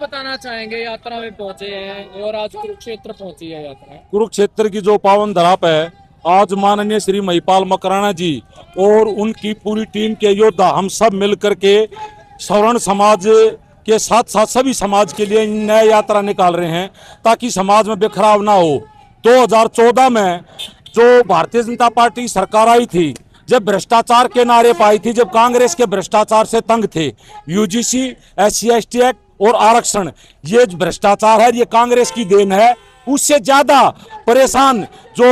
बताना चाहेंगे, यात्रा में पहुंचे हैं और आज कुरुक्षेत्र पहुंची है यात्रा। कुरुक्षेत्र की जो पावन धरा पे आज माननीय श्री महिपाल मकराना जी और उनकी पूरी टीम के योद्धा हम सब मिलकर के सवर्ण समाज के साथ साथ सभी समाज के लिए नया यात्रा निकाल रहे हैं ताकि समाज में बिखराव ना हो। 2014 में जो भारतीय जनता पार्टी सरकार आई थी, जब भ्रष्टाचार के नारे पाई थी, जब कांग्रेस के भ्रष्टाचार से तंग थे, यूजीसी, SC/ST एक्ट और आरक्षण, ये भ्रष्टाचार है, ये कांग्रेस की देन है। उससे ज्यादा परेशान जो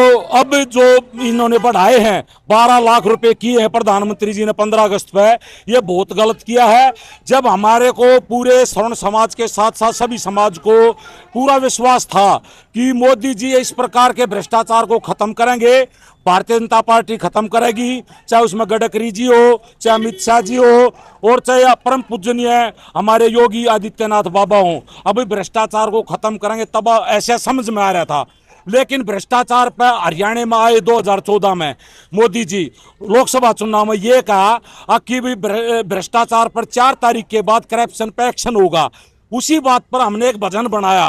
इन्होंने बढ़ाए हैं, 12 लाख रुपए किए हैं प्रधानमंत्री जी ने 15 अगस्त पे, ये बहुत गलत किया है। जब हमारे को पूरे स्वर्ण समाज के साथ साथ सभी समाज को पूरा विश्वास था कि मोदी जी इस प्रकार के भ्रष्टाचार को खत्म करेंगे, भारतीय जनता पार्टी खत्म करेगी, चाहे उसमें गडकरी जी हो, चाहे अमित शाह जी हो, और चाहे परम पूजनीय हमारे योगी आदित्यनाथ बाबा हो, अभी भ्रष्टाचार को खत्म करेंगे, तब ऐसे समझ में आ रहा था। लेकिन भ्रष्टाचार पर हरियाणा में आए 2014 में मोदी जी लोकसभा चुनाव में ये कहा कि भ्रष्टाचार पर 4 तारीख के बाद करप्शन पे एक्शन होगा। उसी बात पर हमने एक भजन बनाया,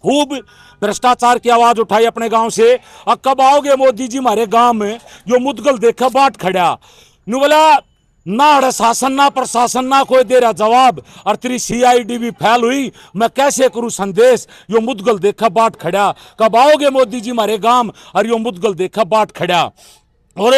खूब भ्रष्टाचार की आवाज उठाई अपने गांव से। अब कब आओगे मोदी जी हमारे गांव में, जो मुदगल देखा बाट खड़ा नु बोला, ना शासन ना प्रशासन ना कोई दे रहा जवाब, और तेरी CID भी फैल हुई, मैं कैसे करूं संदेश, यो मुदगल देखा बाट खड़ा। कब आओगे मोदी जी हमारे गांव, और यो मुदगल देखा बाट खड़ा। और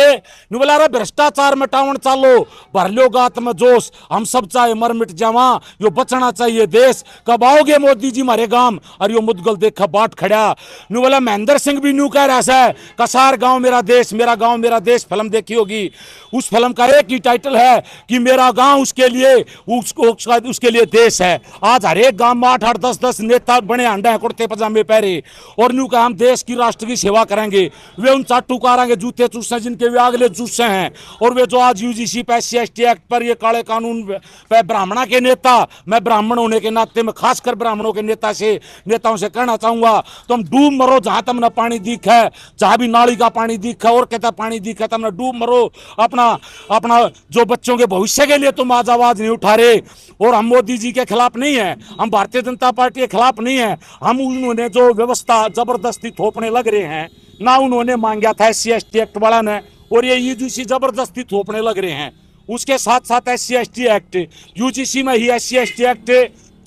बोला रहा भ्रष्टाचार मिटावन चालो, भर लो गात में जोश, हम सब चाहे मर मिट जावा, यो बचना चाहिए देश। कब आओगे मोदी जी हमारे गांव, और यो मुदगल देखा बाट खड़ा। नु बोला महेंद्र सिंह भी न्यू कह रहा है, कसार गांव मेरा देश, मेरा गांव मेरा देश फिल्म देखी होगी, उस फिल्म का एक ही टाइटल है कि मेरा गांव उसके लिए उसके लिए देश है। आज हर एक गांव में 8-8, 10-10 नेता बने अंडे हैं, कुर्ते पजामे पहरे, और न्यू का हम देश की राष्ट्र की सेवा करेंगे। वे उन चाटू कारेंगे जूते चूसने जिनके वे अगले चूसे हैं, और वे जो आज UGC पे SC/ST एक्ट पर ये काले कानून पे ब्राह्मणा के नेता, मैं ब्राह्मण होने के नाते में खासकर ब्राह्मणों के नेताओं से कहना चाहूंगा, तुम डूब मरो जहां तुमने पानी दिख है, जहां भी नाली का पानी दिखा और कहता पानी दिखा, तुमने डूब मरो। अपना जो बच्चों के भविष्य के लिए तुम आज आवाज नहीं उठा रहे। और हम मोदी जी के खिलाफ नहीं है, हम भारतीय जनता पार्टी के खिलाफ नहीं है, हम उन्होंने जो व्यवस्था जबरदस्ती थोपने लग रहे हैं ना, उन्होंने मांगा था SC/ST एक्ट वाला ने, और ये UGC जबरदस्ती थोपने लग रहे हैं। उसके साथ साथ SC/ST एक्ट, UGC में ही SC/ST एक्ट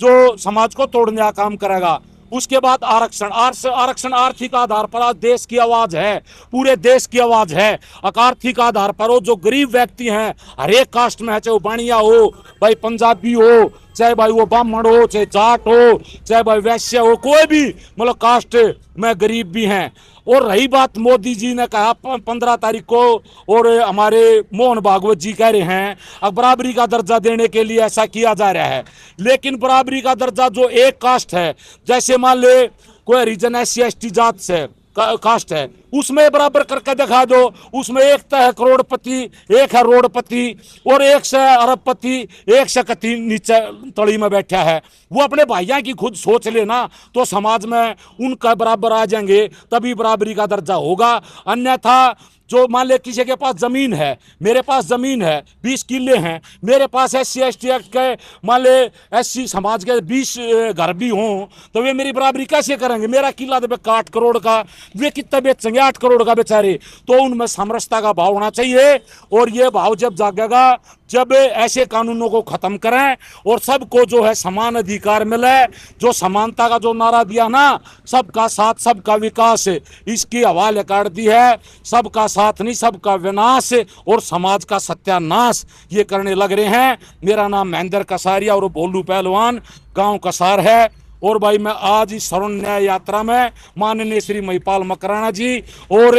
जो समाज को तोड़ने का काम करेगा। उसके बाद आरक्षण आर्थिक आधार पर आज देश की आवाज है, पूरे देश की आवाज है। आर्थिक आधार पर वो जो गरीब व्यक्ति हैं, हर एक कास्ट में है, चाहे वो बाणिया हो, भाई पंजाबी हो, चाहे भाई वो ब्राह्मण हो, चाहे जाट हो, चाहे भाई वैश्य हो, कोई भी मतलब कास्ट में गरीब भी हैं। और रही बात मोदी जी ने कहा 15 तारीख को, और हमारे मोहन भागवत जी कह रहे हैं अब बराबरी का दर्जा देने के लिए ऐसा किया जा रहा है, लेकिन बराबरी का दर्जा जो एक कास्ट है, जैसे मान ले कोई हरिजन SC/ST जात से कास्ट है, उसमें बराबर करके दिखा दो। उसमें एक तो है करोड़पति, एक है रोडपति, और एक से अरबपति, एक से कति नीचे तली में बैठा है। वो अपने भाइयों की खुद सोच लेना, तो समाज में उनका बराबर आ जाएंगे, तभी बराबरी का दर्जा होगा। अन्यथा जो मान ले किसी के पास जमीन है, मेरे पास जमीन है, 20 किले हैं, मेरे पास SC/ST एक्ट के मान ले SC समाज के 20 घर भी हों, तो वे मेरी बराबरी कैसे करेंगे? मेरा किला तो 8 करोड़ का, वे कितना बेचेंगे? 8 करोड़ का बेचारे। तो उनमें समरसता का भाव होना चाहिए, और ये भाव जब जागेगा जब ऐसे कानूनों को खत्म करें और सबको जो है समान अधिकार मिले। जो समानता का जो नारा दिया ना, सबका साथ सबका विकास, इसकी हवा काट दी है। सबका साथ नहीं, सबका विनाश और समाज का सत्यानाश ये करने लग रहे हैं। मेरा नाम महेंद्र कसारिया और भोलू पहलवान, गांव कसार है। और भाई मैं आज इस स्वर्ण न्याय यात्रा में माननीय श्री महिपाल मकराना जी और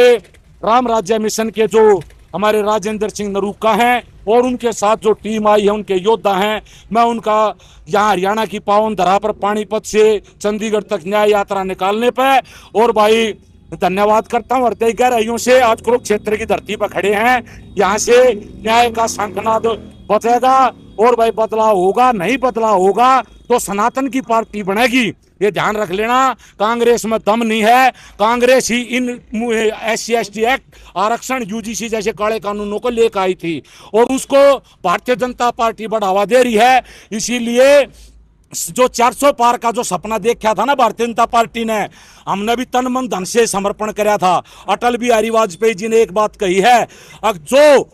राम राज्य मिशन के जो हमारे राजेंद्र सिंह नरूका हैं और उनके साथ जो टीम आई है, उनके योद्धा हैं, मैं उनका यहाँ हरियाणा की पावन धरा पर पानीपत से चंडीगढ़ तक न्याय यात्रा निकालने पे और भाई धन्यवाद करता हूँ हृदय गहराइयों से। आज कुरुक्षेत्र की धरती पर खड़े हैं, यहाँ से न्याय का शंखनाद बजेगा और भाई बदलाव होगा। नहीं बदलाव होगा तो सनातन की पार्टी बनेगी, ये ध्यान रख लेना। कांग्रेस में दम नहीं है, कांग्रेस ही इन SC/ST एक्ट, आरक्षण, UGC जैसे काले कानूनों को लेकर आई थी और उसको भारतीय जनता पार्टी बढ़ावा दे रही है। इसीलिए जो 400 पार का जो सपना देखा था ना भारतीय जनता पार्टी ने, हमने भी तन मन धन से समर्पण कराया था। अटल बिहारी वाजपेयी जी ने एक बात कही है, जो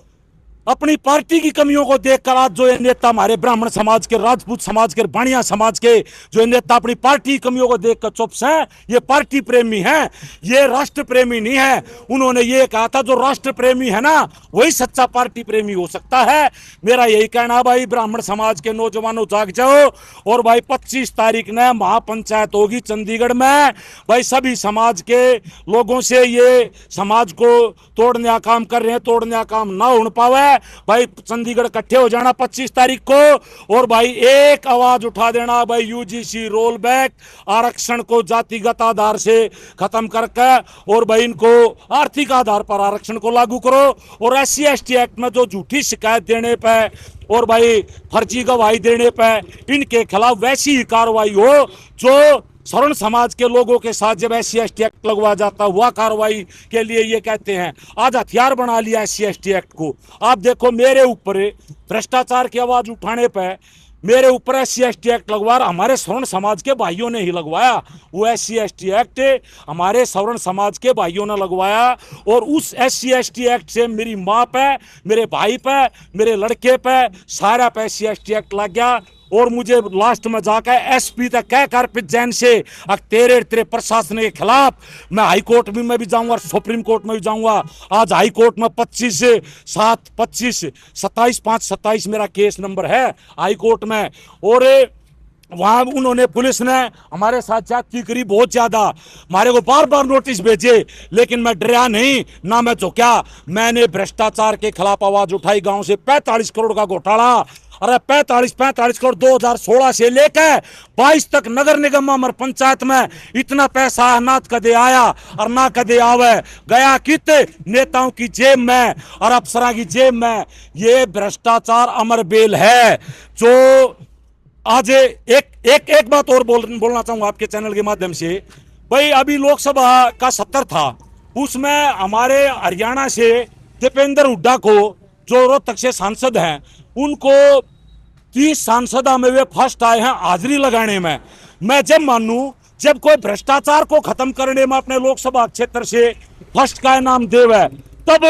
अपनी पार्टी की कमियों को देखकर आज जो ये नेता हमारे ब्राह्मण समाज के, राजपूत समाज के, बाणिया समाज के जो नेता अपनी पार्टी की कमियों को देखकर चुप हैं, ये पार्टी प्रेमी हैं, ये राष्ट्र प्रेमी नहीं है। उन्होंने ये कहा था जो राष्ट्र प्रेमी है ना वही सच्चा पार्टी प्रेमी हो सकता है। मेरा यही कहना भाई, ब्राह्मण समाज के नौजवानों जाग जाओ। और भाई 25 तारीख ने महापंचायत होगी चंडीगढ़ में। भाई सभी समाज के लोगों से ये समाज को तोड़ने का काम कर रहे हैं, तोड़ने का काम ना हो पावे भाई। चंडीगढ़ इकट्ठे हो जाना 25 तारीख को, और भाई एक आवाज उठा देना भाई, यूजीसी रोल बैक, आरक्षण को जातिगत आधार से खत्म करके और भाई इनको आर्थिक आधार पर आरक्षण को लागू करो। और SC/ST एक्ट में जो झूठी शिकायत देने पे और भाई फर्जी गवाही देने पे इनके खिलाफ वैसी ही कार्रवाई हो जो सवर्ण समाज के लोगों के साथ जब SC/ST एक्ट लगवा जाता हुआ कार्रवाई के लिए ये कहते हैं। आज हथियार बना लिया SC/ST एक्ट को। आप देखो मेरे ऊपर भ्रष्टाचार की आवाज उठाने पे मेरे ऊपर SC/ST एक्ट लगवा, हमारे सवर्ण समाज के भाइयों ने ही लगवाया। वो SC/ST एक्ट हमारे सवर्ण समाज के भाइयों ने लगवाया, और उस SC/ST एक्ट से मेरी माँ पे, मेरे भाई पे, मेरे लड़के पे, सारा पे SC/ST एक्ट लग गया। और मुझे लास्ट में जाकर SP तक कह कर जैन से तेरे प्रशासन के खिलाफ मैं हाई कोर्ट में भी जाऊंगा, सुप्रीम कोर्ट में भी जाऊंगा। आज हाई कोर्ट में 27/5 मेरा केस नंबर है हाई कोर्ट में। और वहां उन्होंने, पुलिस ने हमारे साथ जाति करी बहुत ज्यादा, हमारे को बार बार नोटिस भेजे, लेकिन मैं डरा नहीं ना मैं झुका। मैंने भ्रष्टाचार के खिलाफ आवाज उठाई। गांव से 45 करोड़ का घोटाला, अरे 45 करोड़ 2016 से लेकर 22 तक नगर निगम और पंचायत में इतना पैसा ना कदे आया और ना कदे आवे। गया कित नेताओं की जेब में और अफसरों की जेब में। ये भ्रष्टाचार अमर बेल है। जो आज एक बात और बोलना चाहूंगा आपके चैनल के माध्यम से भाई, अभी लोकसभा का सत्र था, उसमें हमारे हरियाणा से दीपेंद्र हुड्डा को, जो रोहतक से सांसद हैं, उनको 30 सांसदा में वे फर्स्ट आए हैं हाजिरी लगाने में। मैं जब मानूं, जब कोई भ्रष्टाचार को खत्म करने में अपने लोकसभा क्षेत्र से फर्स्ट का इनाम देवे, तब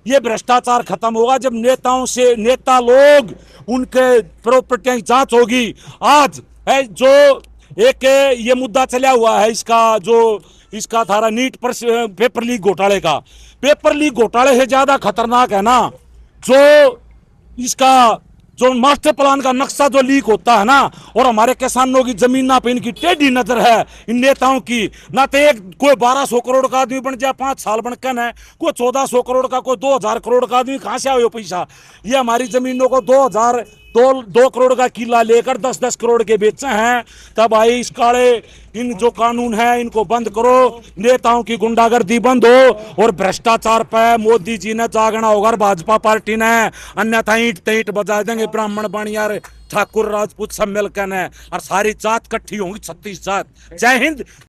ये भ्रष्टाचार खत्म होगा। जब नेताओं से, नेता लोग, उनके प्रॉपर्टी की जांच होगी। आज है जो एक ये मुद्दा चला हुआ है, इसका था नीट पर पेपर लीक घोटाले का। पेपर लीक घोटाले से ज्यादा खतरनाक है ना जो मास्टर प्लान का नक्शा जो लीक होता है ना, और हमारे किसानों की जमीन पे इनकी टेढ़ी नजर है इन नेताओं की। ना तो एक कोई 1200 करोड़ का आदमी बन जाए 5 साल बनकर है, कोई 1400 करोड़ का, कोई 2000 करोड़ का आदमी कहां से आए पैसा। ये हमारी जमीनों को 2 करोड़ का किला लेकर 10-10 करोड़ के बेचे हैं। तब आई इस काले इन जो कानून है इनको बंद करो, नेताओं की गुंडागर्दी बंद हो, और भ्रष्टाचार पे मोदी जी ने जागना होगा, भाजपा पार्टी ने, अन्यथा ईंट बजा देंगे ब्राह्मण, बाणिया, ठाकुर, राजपूत सब मिलकर, और सारी जात इकट्ठी होंगी 36 जात। जय हिंद।